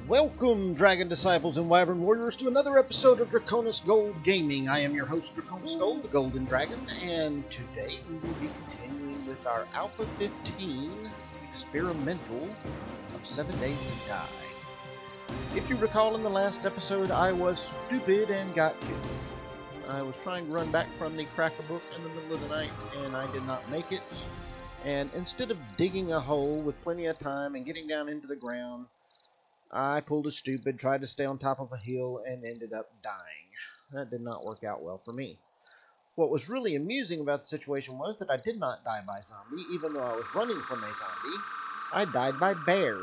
Welcome, Dragon Disciples and Wyvern Warriors, to another episode of Draconis Gold Gaming. I am your host, Draconis Gold, the Golden Dragon, and today we will be continuing with our Alpha 15 experimental of 7 Days to Die. If you recall, in the last episode, I was stupid and got killed. I was trying to run back from the Crack-a-Book in the middle of the night, and I did not make it. And instead of digging a hole with plenty of time and getting down into the ground, I pulled a stupid, tried to stay on top of a hill, and ended up dying. That did not work out well for me. What was really amusing about the situation was that I did not die by zombie, even though I was running from a zombie. I died by bear.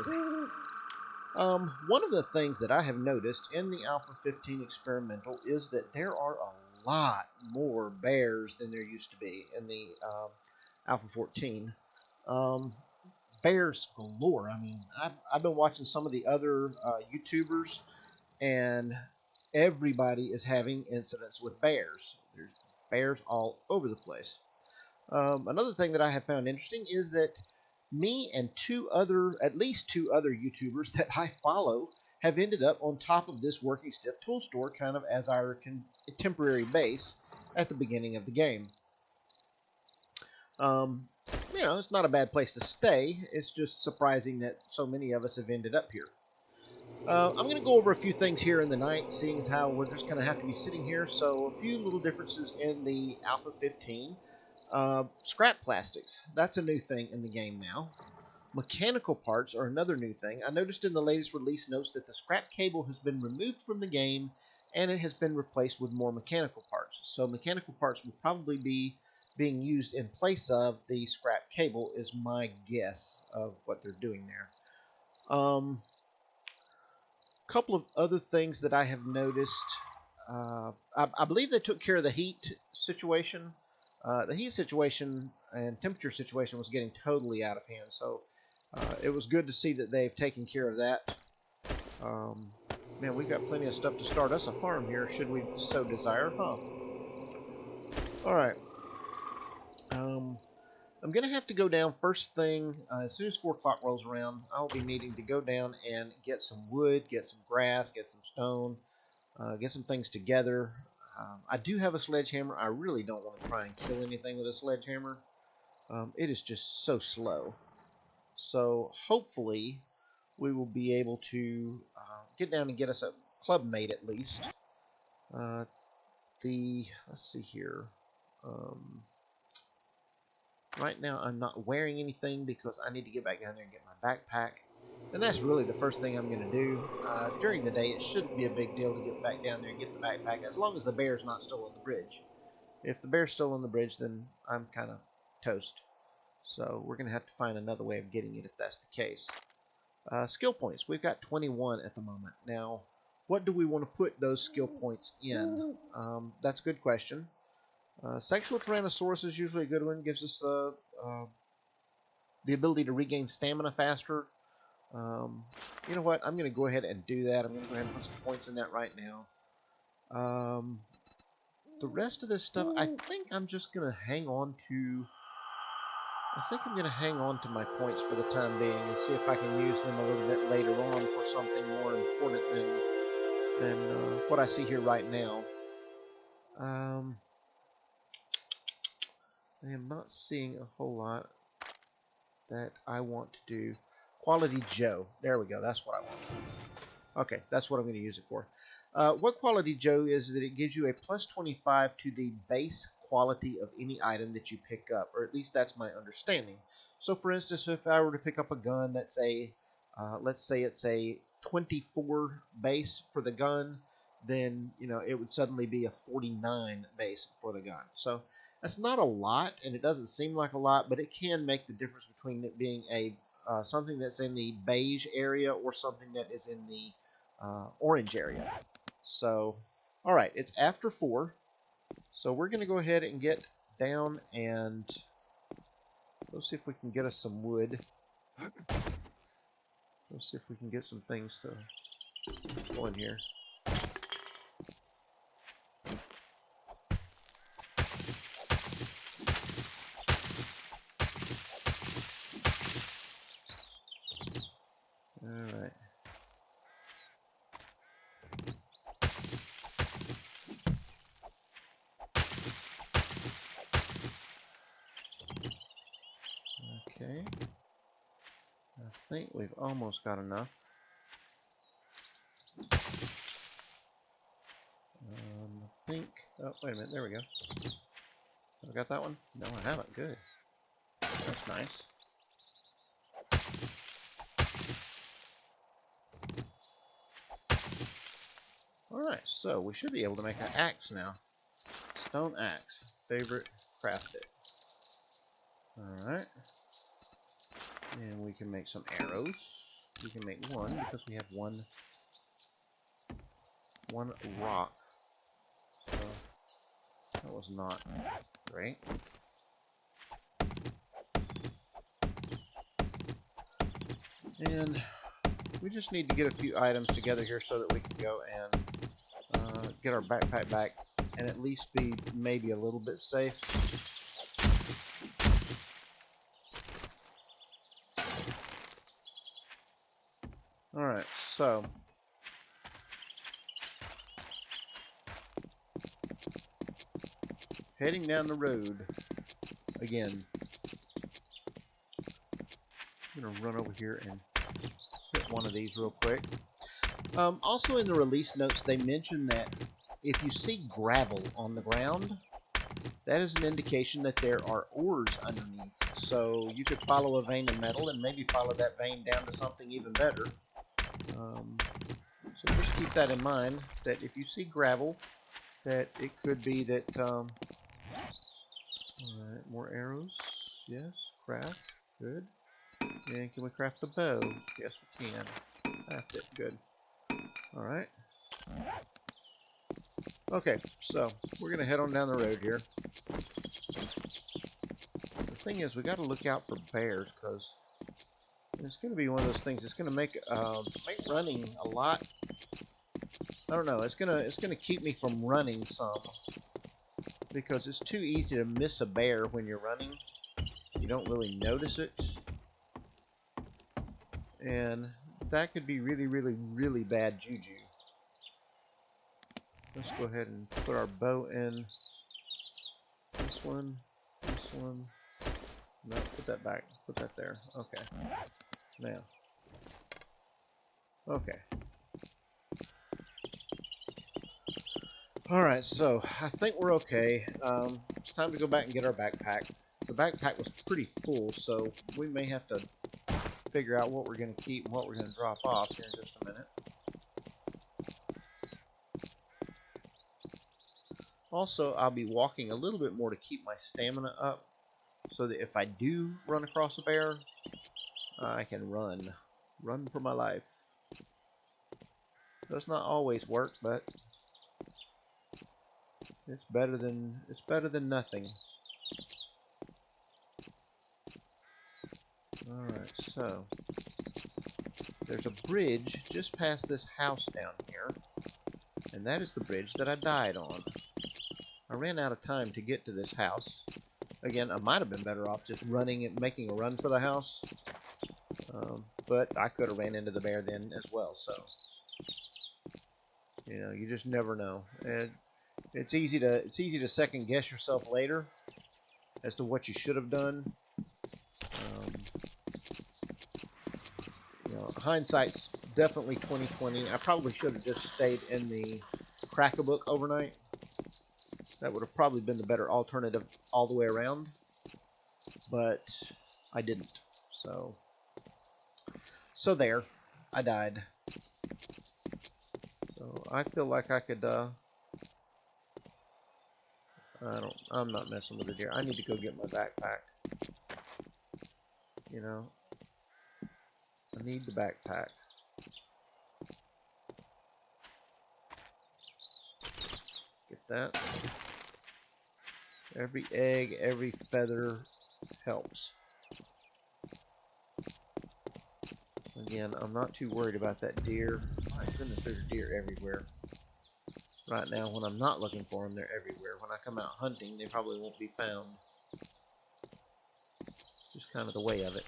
One of the things that I have noticed in the Alpha 15 experimental is that there are a lot more bears than there used to be in the Alpha 14. Bears galore. I mean, I've been watching some of the other YouTubers, and everybody is having incidents with bears. There's bears all over the place. Another thing that I have found interesting is that me and at least two other YouTubers that I follow have ended up on top of this working stiff tool store kind of as our temporary base at the beginning of the game. You know, it's not a bad place to stay. It's just surprising that so many of us have ended up here. I'm going to go over a few things here in the night, seeing as how we're just going to have to be sitting here. So a few little differences in the Alpha 15. Scrap plastics. That's a new thing in the game now. Mechanical parts are another new thing. I noticed in the latest release notes that the scrap cable has been removed from the game, and it has been replaced with more mechanical parts. So mechanical parts will probably be being used in place of the scrap cable, is my guess of what they're doing there. Couple of other things that I have noticed. I believe they took care of the heat situation. The heat situation and temperature situation was getting totally out of hand, so it was good to see that they've taken care of that. Man, we've got plenty of stuff to start us a farm here, should we so desire, huh? Alright. I'm going to have to go down first thing. As soon as 4 o'clock rolls around, I'll be needing to go down and get some wood, get some grass, get some stone, get some things together. I do have a sledgehammer. I really don't want to try and kill anything with a sledgehammer. It is just so slow. So hopefully we will be able to get down and get us a club mate at least. Let's see here. Right now, I'm not wearing anything because I need to get back down there and get my backpack. And that's really the first thing I'm going to do. During the day, it shouldn't be a big deal to get back down there and get the backpack, as long as the bear's not still on the bridge. If the bear's still on the bridge, then I'm kind of toast. So we're going to have to find another way of getting it if that's the case. Skill points. We've got 21 at the moment. Now, what do we want to put those skill points in? That's a good question. Sexual Tyrannosaurus is usually a good one. Gives us the ability to regain stamina faster. You know what? I'm going to go ahead and do that. I'm going to go ahead and put some points in that right now. The rest of this stuff, I think I'm just going to hang on to... I think I'm going to hang on to my points for the time being and see if I can use them a little bit later on for something more important than what I see here right now. I am not seeing a whole lot that I want to do. Quality Joe. There we go. That's what I want. Okay, that's what I'm going to use it for. What Quality Joe is that it gives you a plus 25 to the base quality of any item that you pick up, or at least that's my understanding. So, for instance, if I were to pick up a gun that's let's say it's a 24 base for the gun, then it would suddenly be a 49 base for the gun. So that's not a lot, and it doesn't seem like a lot, but it can make the difference between it being something that's in the beige area or something that is in the orange area. So, all right, it's after 4, so we're going to go ahead and get down and let's see if we can get us some wood. Let's see if we can get some things to go in here. Alright. think we've almost got enough. I think, oh, wait a minute, there we go. Have I got that one? No, I haven't. Good. That's nice. Alright, so we should be able to make an axe now. Stone axe. Favorite crafted. Alright. And we can make some arrows. We can make one because we have one rock. So that was not great. And we just need to get a few items together here so that we can go and get our backpack back and at least be maybe a little bit safe. Alright, so heading down the road again. I'm going to run over here and hit one of these real quick. Also in the release notes, they mention that if you see gravel on the ground, that is an indication that there are ores underneath. So you could follow a vein of metal and maybe follow that vein down to something even better. So just keep that in mind, that if you see gravel, that it could be that... Alright, more arrows. Yes, craft. Good. And can we craft a bow? Yes, we can. Craft it. Good. Alright. Okay, so we're going to head on down the road here. The thing is, we got to look out for bears, because it's going to be one of those things. It's going to make running a lot. I don't know. It's gonna keep me from running some, because it's too easy to miss a bear when you're running. You don't really notice it, and that could be really, really, really bad juju. Let's go ahead and put our bow in. This one. No, put that back. Put that there. Okay. Now. Okay. Alright, so I think we're okay. It's time to go back and get our backpack. The backpack was pretty full, so we may have to figure out what we're going to keep and what we're going to drop off here in just a minute. Also, I'll be walking a little bit more to keep my stamina up, so that if I do run across a bear, I can run. Run for my life. Does not always work, but it's better than nothing. Alright, so there's a bridge just past this house down here, and that is the bridge that I died on. I ran out of time to get to this house. Again, I might have been better off just running and making a run for the house, but I could have ran into the bear then as well. So, you know, you just never know. And it's easy to second guess yourself later as to what you should have done. You know, hindsight's definitely 20/20. I probably should have just stayed in the Crack-a-Book overnight. That would have probably been the better alternative all the way around, but I didn't. So there, I died. So I feel like I could. I'm not messing with the deer. I need to go get my backpack. You know, I need the backpack. Get that. Every egg, every feather helps. Again, I'm not too worried about that deer. My goodness, there's deer everywhere. Right now, when I'm not looking for them, they're everywhere. When I come out hunting, they probably won't be found. Just kind of the way of it.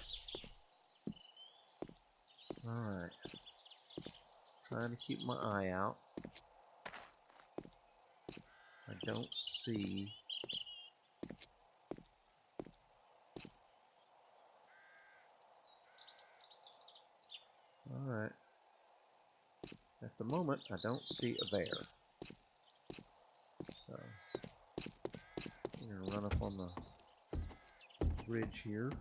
Alright. Trying to keep my eye out. I don't see... Alright. At the moment, I don't see a bear. So, I'm going to run up on the bridge here.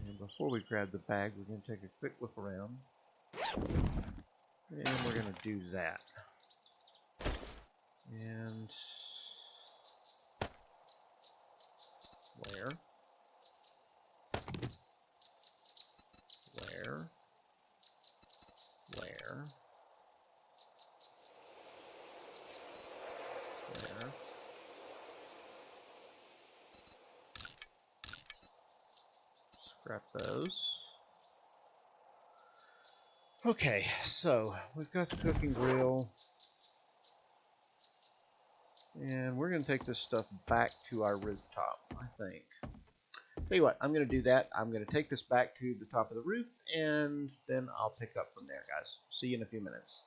And before we grab the bag, we're going to take a quick look around. And we're going to do that. And where? Where? Where? Where? Scrap those. Okay, so we've got the cooking grill. And we're going to take this stuff back to our rooftop, I think. Tell you what, I'm going to do that. I'm going to take this back to the top of the roof, and then I'll pick up from there, guys. See you in a few minutes.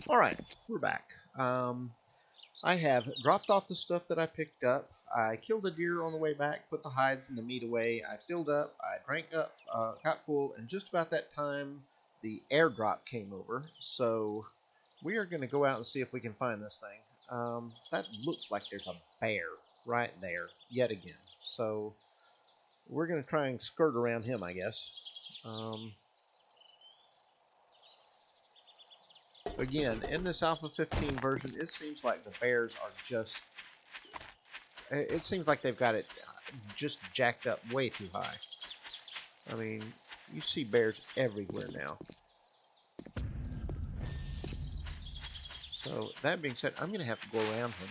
Alright, we're back. I have dropped off the stuff that I picked up. I killed a deer on the way back, put the hides and the meat away. I filled up, I drank up, got full, and just about that time, the airdrop came over. So we are going to go out and see if we can find this thing. That looks like there's a bear right there, yet again. So we're going to try and skirt around him, I guess. Again, in this Alpha 15 version, it seems like the bears are just... It seems like they've got it just jacked up way too high. I mean, you see bears everywhere now. So, that being said, I'm going to have to go around him.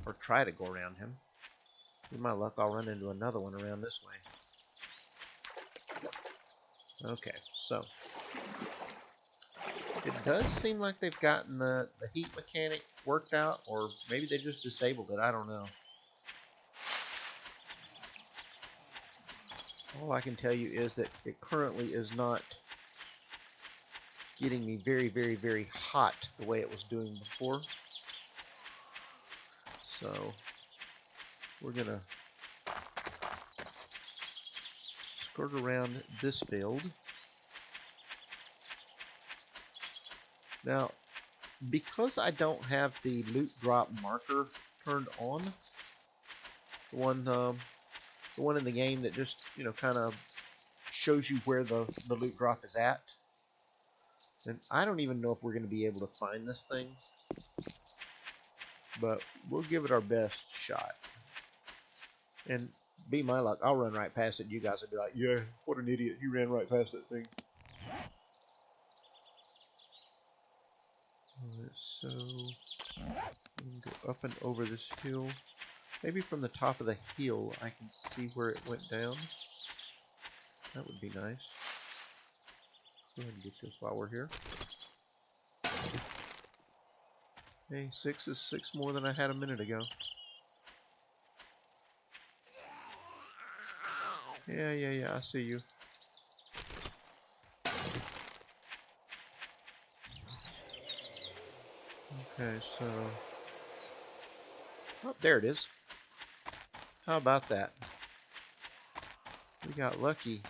Or try to go around him. With my luck, I'll run into another one around this way. Okay, so it does seem like they've gotten the heat mechanic worked out, or maybe they just disabled it, I don't know. All I can tell you is that it currently is not getting me very, very, very hot the way it was doing before. So we're gonna skirt around this field. Now, because I don't have the loot drop marker turned on, the one in the game that just, you know, kind of shows you where the loot drop is at, and I don't even know if we're going to be able to find this thing, but we'll give it our best shot. And be my luck, I'll run right past it. You guys will be like, yeah, what an idiot. He ran right past that thing. Alright, so we can go up and over this hill. Maybe from the top of the hill I can see where it went down. That would be nice. Go ahead and get this while we're here. Hey, 6 is 6 more than I had a minute ago. Yeah, I see you. Okay, so... oh, there it is. How about that? We got lucky.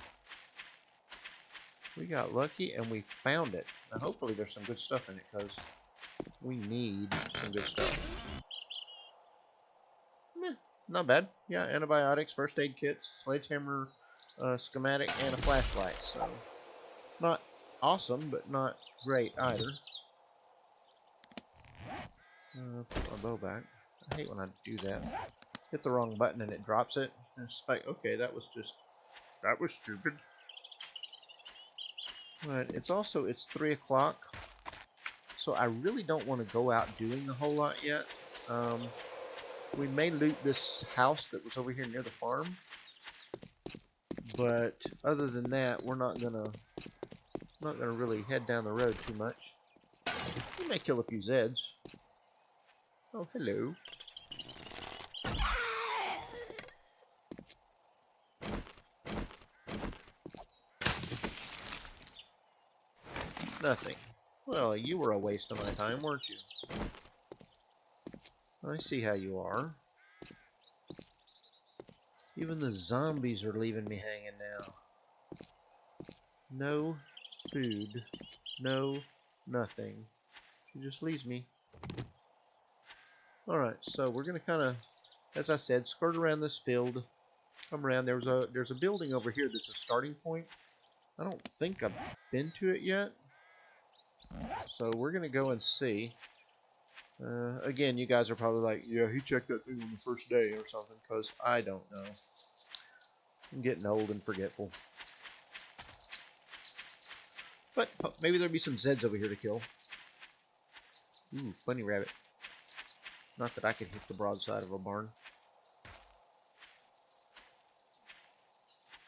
We got lucky and we found it. Now hopefully there's some good stuff in it, because we need some good stuff. Meh, not bad. Yeah, antibiotics, first aid kits, sledgehammer, schematic, and a flashlight. So, not awesome, but not great either. Put my bow back. I hate when I do that. Hit the wrong button and it drops it. And it's like, okay, that was stupid. But it's 3 o'clock. So I really don't want to go out doing a whole lot yet. We may loot this house that was over here near the farm. But other than that, we're not gonna really head down the road too much. We may kill a few Zeds. Oh, hello. Nothing. Well, you were a waste of my time, weren't you? I see how you are. Even the zombies are leaving me hanging now. No food. No nothing. She just leaves me. Alright, so we're going to kind of, as I said, skirt around this field. Come around. There's a building over here that's a starting point. I don't think I've been to it yet. So we're going to go and see. Again, you guys are probably like, yeah, he checked that thing on the first day or something, because I don't know. I'm getting old and forgetful. But maybe there'll be some Zeds over here to kill. Ooh, bunny rabbit. Not that I could hit the broadside of a barn.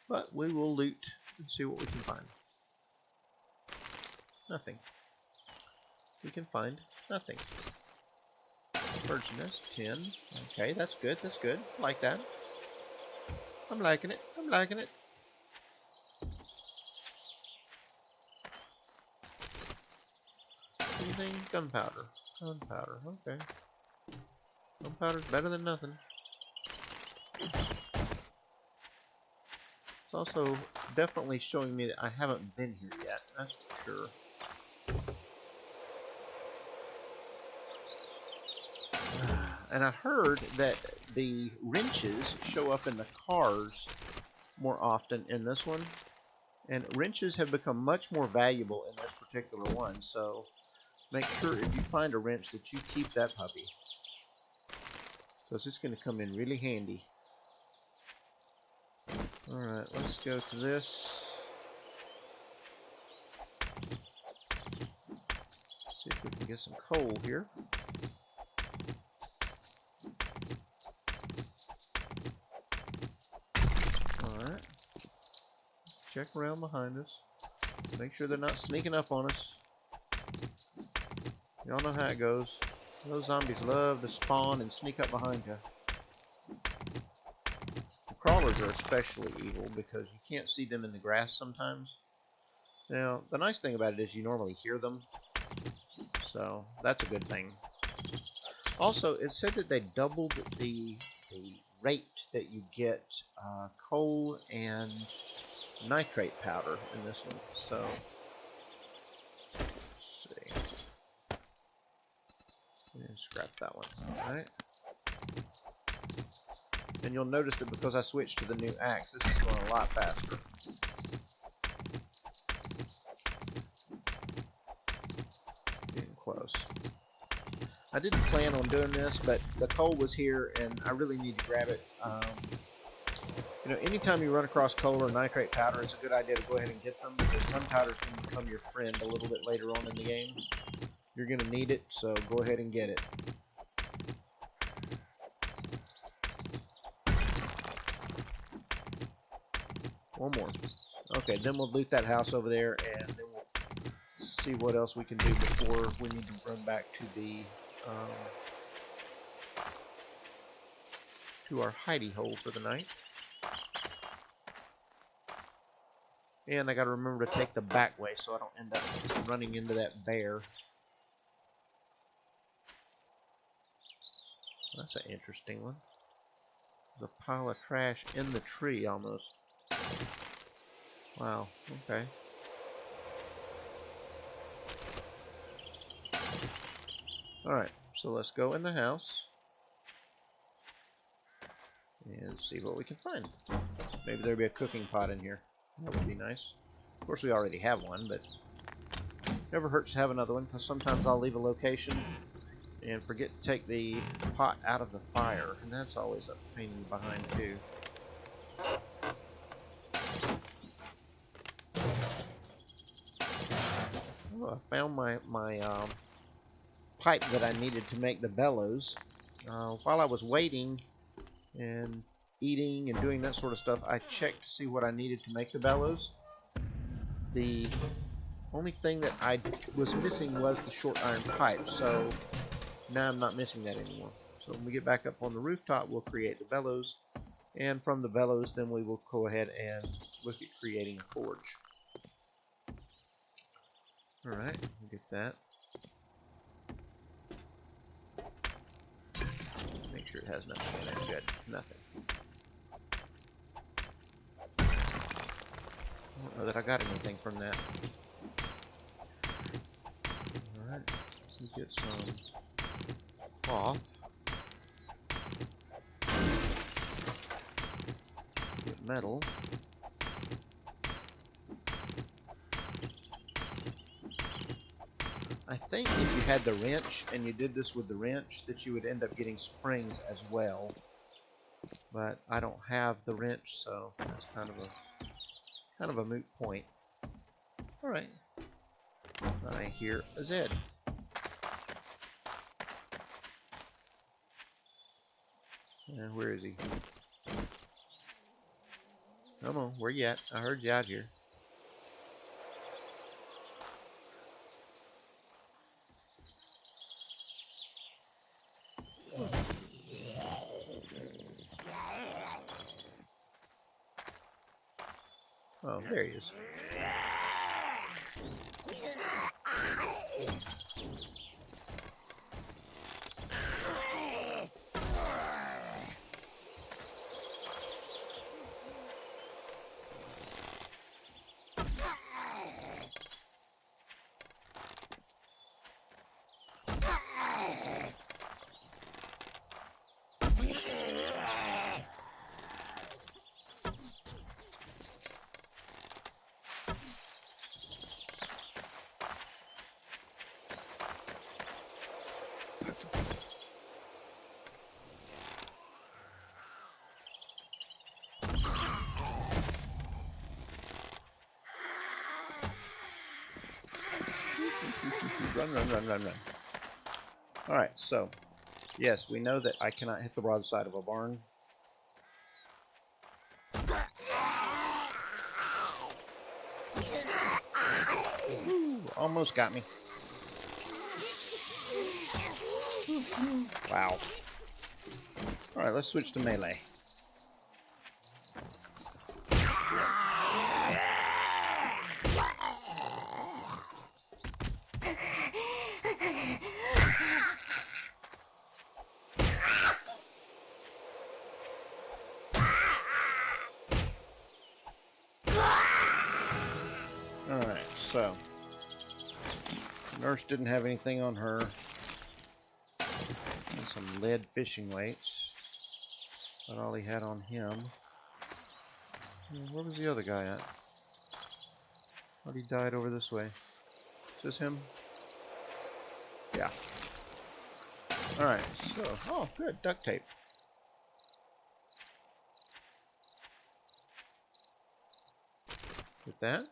But we will loot and see what we can find. Nothing. We can find nothing. Bird's nest, 10. Okay, that's good, that's good. Like that. I'm liking it, I'm liking it. Anything? Gunpowder. Gunpowder, okay. Gunpowder's better than nothing. It's also definitely showing me that I haven't been here yet, that's for sure. And I heard that the wrenches show up in the cars more often in this one. And wrenches have become much more valuable in this particular one, so make sure if you find a wrench that you keep that puppy, because it's going to come in really handy. Alright, let's go to this. See if we can get some coal here. Alright. Check around behind us. Make sure they're not sneaking up on us. Y'all know how it goes. Those zombies love to spawn and sneak up behind you. The crawlers are especially evil because you can't see them in the grass sometimes. Now, the nice thing about it is you normally hear them. So, that's a good thing. Also, it said that they doubled the rate that you get coal and nitrate powder in this one. So, let's see. Scrap that one. Alright. And you'll notice that because I switched to the new axe, this is going a lot faster. Getting close. I didn't plan on doing this, but the coal was here and I really need to grab it. You know, anytime you run across coal or nitrate powder, it's a good idea to go ahead and get them, because gunpowder can become your friend a little bit later on in the game. You're going to need it, so go ahead and get it. One more. Okay, then we'll loot that house over there, and then we'll see what else we can do before we need to run back to the to our hidey hole for the night. And I got to remember to take the back way so I don't end up running into that bear. That's an interesting one. There's a pile of trash in the tree almost. Wow, okay. Alright, so let's go in the house and see what we can find. Maybe there'll be a cooking pot in here. That would be nice. Of course, we already have one, but never hurts to have another one, because sometimes I'll leave a location and forget to take the pot out of the fire, and that's always a pain in the behind too. Oh, I found my pipe that I needed to make the bellows. While I was waiting and eating and doing that sort of stuff, I checked to see what I needed to make the bellows. The only thing that I was missing was the short iron pipe, so now I'm not missing that anymore. So when we get back up on the rooftop, we'll create the bellows, and from the bellows then we will go ahead and look at creating a forge. Alright, we'll get that. sure it has nothing in there. Good. Nothing. I don't know that I got anything from that. Alright. We get some cloth. Get metal. I think if you had the wrench and you did this with the wrench that you would end up getting springs as well. But I don't have the wrench, so that's kind of a moot point. Alright. I hear a Zed. And where is he? Come on, where you at? I heard you out here. Oh, there he is. Run, run, run, run, run. Alright, so, yes, we know that I cannot hit the broadside of a barn. Ooh, almost got me. Wow. Alright, let's switch to melee. Alright, so Nurse didn't have anything on her. And some lead fishing weights. That's all he had on him. Where was the other guy at? Thought he died over this way. Is this him? Yeah. Alright, so, oh good, duct tape. Get that.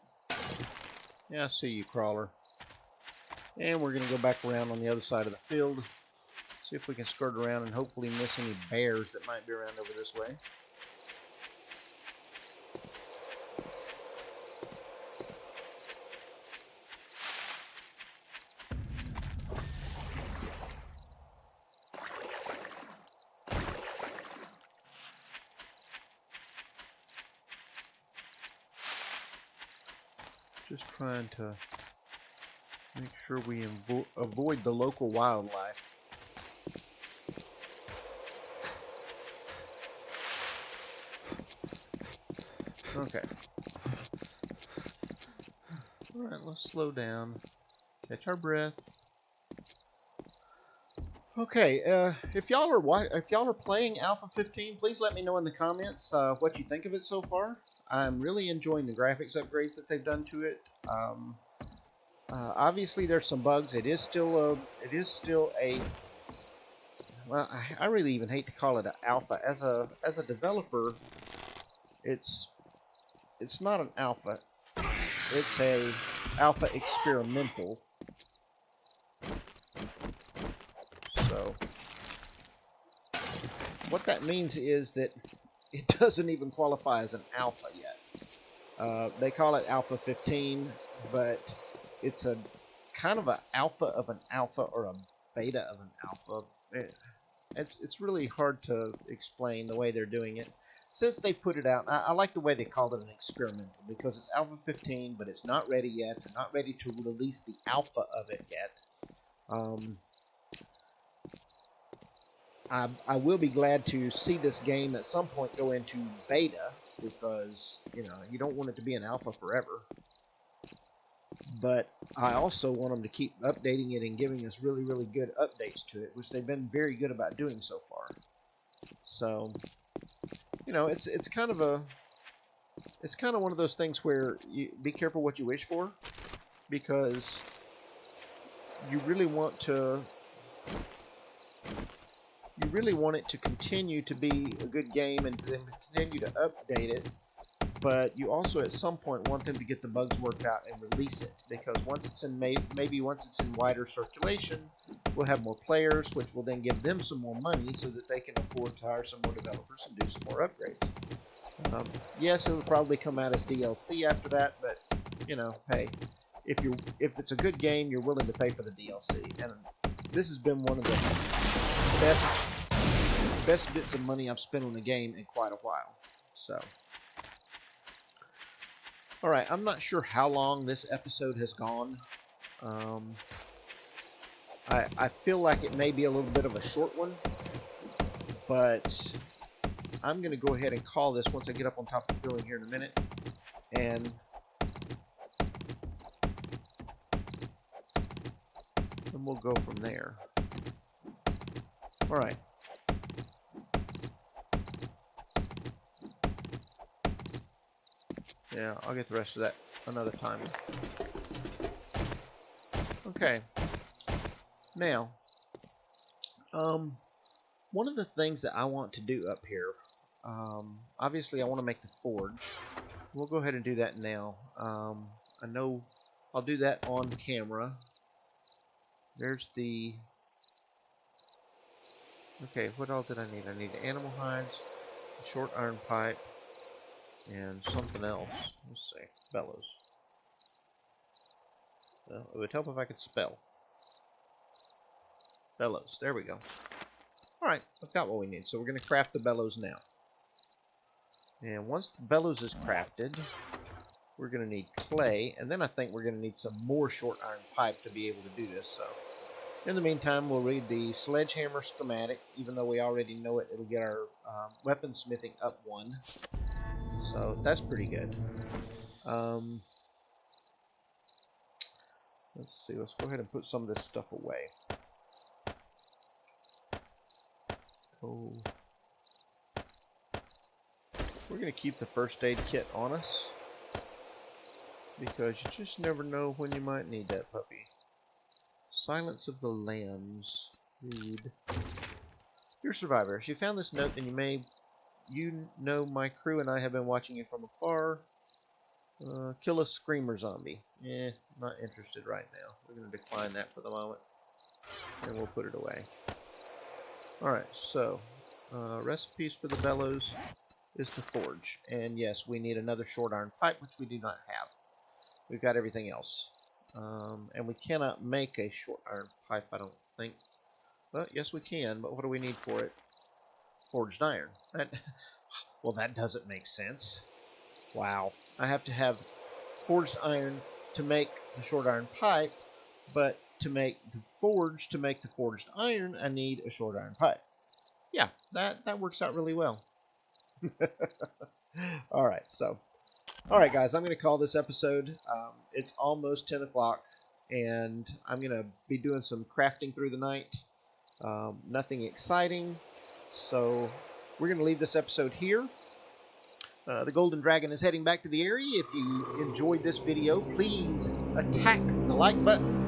Yeah, I see you, crawler. And we're going to go back around on the other side of the field. See if we can skirt around and hopefully miss any bears that might be around over this way. Just trying to make sure we avoid the local wildlife. Okay. Alright, let's slow down. Catch our breath. Okay, if y'all are playing Alpha 15, please let me know in the comments what you think of it so far. I'm really enjoying the graphics upgrades that they've done to it. Obviously, there's some bugs. It is still a well, I really even hate to call it an alpha. As a developer, it's not an alpha. It's a alpha experimental. So what that means is that it doesn't even qualify as an alpha yet. They call it Alpha 15, but it's a kind of an alpha of an alpha or a beta of an alpha. It's really hard to explain the way they're doing it. Since they put it out, I like the way they called it an experimental, because it's Alpha 15, but it's not ready yet. They're not ready to release the alpha of it yet. I will be glad to see this game at some point go into beta, because you don't want it to be an alpha forever. But I also want them to keep updating it and giving us really, really good updates to it, which they've been very good about doing so far. So, it's kind of one of those things where you be careful what you wish for, because you really want it to continue to be a good game and then continue to update it. But you also at some point want them to get the bugs worked out and release it, because once it's in maybe once it's in wider circulation, we'll have more players, which will then give them some more money so that they can afford to hire some more developers and do some more upgrades. Yes, it'll probably come out as DLC after that, but hey, if it's a good game, you're willing to pay for the DLC, and this has been one of the best bits of money I've spent on a game in quite a while. So. Alright, I'm not sure how long this episode has gone. I feel like it may be a little bit of a short one, but I'm going to go ahead and call this once I get up on top of the building here in a minute. And we'll go from there. Alright. Yeah, I'll get the rest of that another time. Okay. Now, one of the things that I want to do up here, obviously I want to make the forge. We'll go ahead and do that now. I know I'll do that on camera. There's the... Okay, what all did I need? I need animal hides, a short iron pipe, and something else. Let's see. Bellows. Well, it would help if I could spell. Bellows. There we go. Alright, I've got what we need. So we're going to craft the bellows now. And once the bellows is crafted, we're going to need clay. And then I think we're going to need some more short iron pipe to be able to do this. So in the meantime, we'll read the sledgehammer schematic. Even though we already know it, it'll get our weaponsmithing up 1. So that's pretty good. Let's see. Let's go ahead and put some of this stuff away. Oh. We're going to keep the first aid kit on us, because you just never know when you might need that puppy. Silence of the Lambs. Read. Dear survivor, if you found this note, then you know my crew and I have been watching you from afar. Kill a screamer zombie. Not interested right now. We're going to decline that for the moment, and we'll put it away. Alright, so recipes for the bellows is the forge. And yes, we need another short iron pipe, which we do not have. We've got everything else. And we cannot make a short iron pipe, I don't think. Well, yes we can, but what do we need for it? Forged iron. Well, that doesn't make sense. Wow. I have to have forged iron to make the short iron pipe, but to make the forge, to make the forged iron, I need a short iron pipe. Yeah, that works out really well. Alright, so. Alright, guys, I'm going to call this episode. It's almost 10 o'clock, and I'm going to be doing some crafting through the night. Nothing exciting, so we're going to leave this episode here. The Golden Dragon is heading back to the area. If you enjoyed this video, please attack the like button.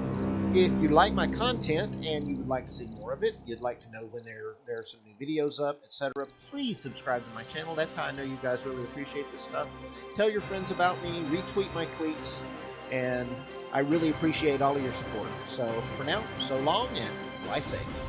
If you like my content and you would like to see more of it, you'd like to know when there are some new videos up, etc., please subscribe to my channel. That's how I know you guys really appreciate this stuff. Tell your friends about me, retweet my tweets, and I really appreciate all of your support. So for now, so long, and fly safe.